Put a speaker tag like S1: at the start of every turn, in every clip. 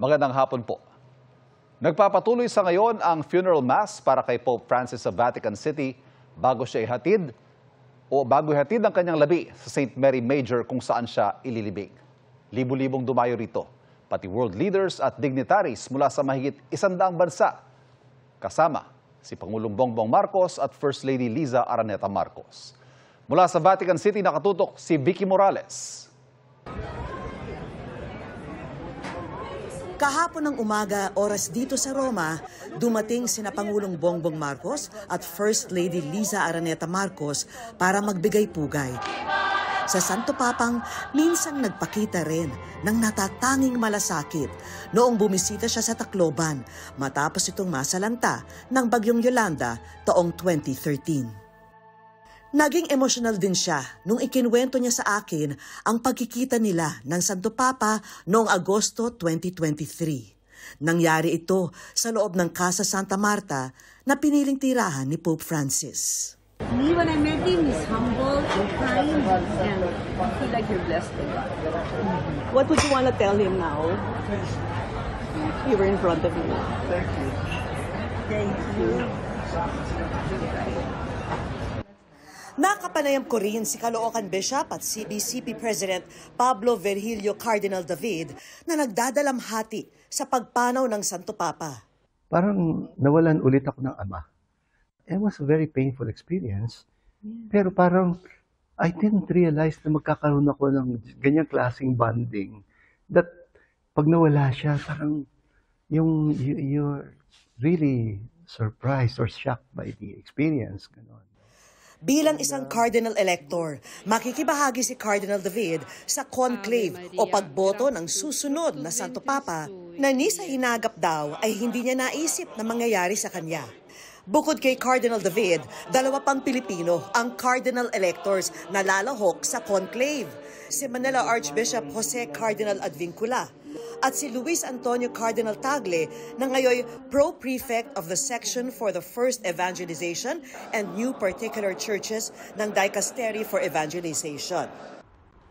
S1: Magandang hapon po. Nagpapatuloy sa ngayon ang funeral mass para kay Pope Francis sa Vatican City bago ihatid ang kanyang labi sa St. Mary Major kung saan siya ililibing. Libu-libong dumayo rito, pati world leaders at dignitaries mula sa mahigit 100 bansa. Kasama si Pangulong Bongbong Marcos at First Lady Liza Araneta Marcos. Mula sa Vatican City nakatutok si Vicky Morales.
S2: Kahapon ng umaga, oras dito sa Roma, dumating sina Pangulong Bongbong Marcos at First Lady Liza Araneta Marcos para magbigay pugay. Sa Santo Papang, minsang nagpakita rin ng natatanging malasakit noong bumisita siya sa Tacloban matapos itong masalanta ng Bagyong Yolanda taong 2013. Naging emosyonal din siya nung ikinwento niya sa akin ang pagkikita nila ng Santo Papa noong Agosto 2023. Nangyari ito sa loob ng Casa Santa Marta na piniling tirahan ni Pope Francis.
S3: Me, when I met him, he's humble and kind, and I feel like you're blessed by God.
S4: What would you want to tell him now? You were in front of him.
S3: Thank you. Thank you.
S2: Nakapanayam ko rin si Caloocan Bishop at CBCP President Pablo Virgilio Cardinal David na nagdadalamhati sa pagpanaw ng Santo Papa.
S5: Parang nawalan ulit ako ng ama. It was a very painful experience. Pero parang I didn't realize na magkakaroon ako ng ganyang klaseng bonding. That pag nawala siya, parang you're really surprised or shocked by the experience. Ganon.
S2: Bilang isang Cardinal Elector, makikibahagi si Cardinal David sa conclave o pagboto ng susunod na Santo Papa na ni sa hinagap daw ay hindi niya naisip na mangyayari sa kanya. Bukod kay Cardinal David, 2 pang Pilipino ang Cardinal Electors na lalahok sa conclave. Si Manila Archbishop Jose Cardinal Advincula at si Luis Antonio Cardinal Tagle na ngayon Pro-Prefect of the Section for the First Evangelization and New Particular Churches ng Dicastery for Evangelization.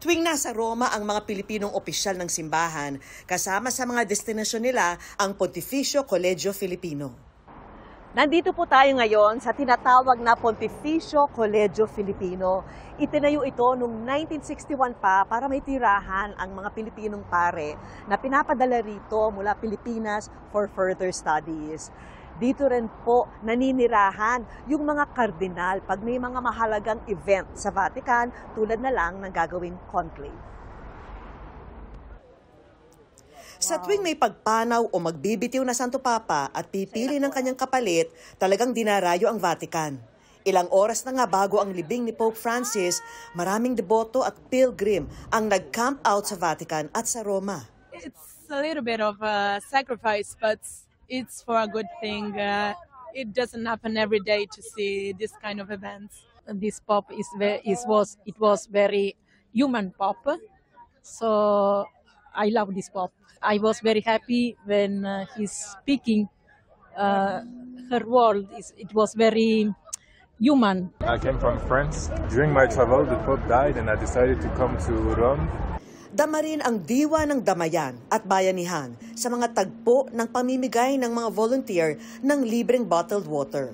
S2: Tuwing nasa Roma ang mga Pilipinong opisyal ng simbahan, kasama sa mga destinasyon nila ang Pontificio Colegio Filipino.
S4: Nandito po tayo ngayon sa tinatawag na Pontificio Colegio Filipino. Itinayo ito noong 1961 pa para may tirahan ang mga Pilipinong pare na pinapadala rito mula Pilipinas for further studies. Dito rin po naninirahan yung mga kardinal pag may mga mahalagang event sa Vatican tulad na lang ng gagawing conclave.
S2: Sa tuwing may pagpanaw o magbibitiw na Santo Papa at pipili ng kanyang kapalit, talagang dinarayo ang Vatican. Ilang oras na nga bago ang libing ni Pope Francis, maraming deboto at pilgrim ang nag-camp out sa Vatican at sa Roma.
S6: It's a little bit of a sacrifice, but it's for a good thing. It doesn't happen every day to see this kind of events. This Pope was very human Pope, so I love this Pope. I was very happy when he's speaking. Her world it was very human.
S7: I came from France. During my travel, the Pope died and I decided to come to Rome.
S2: Dama rin ang diwa ng damayan at bayanihan sa mga tagpo ng pamimigay ng mga volunteer ng libreng bottled water.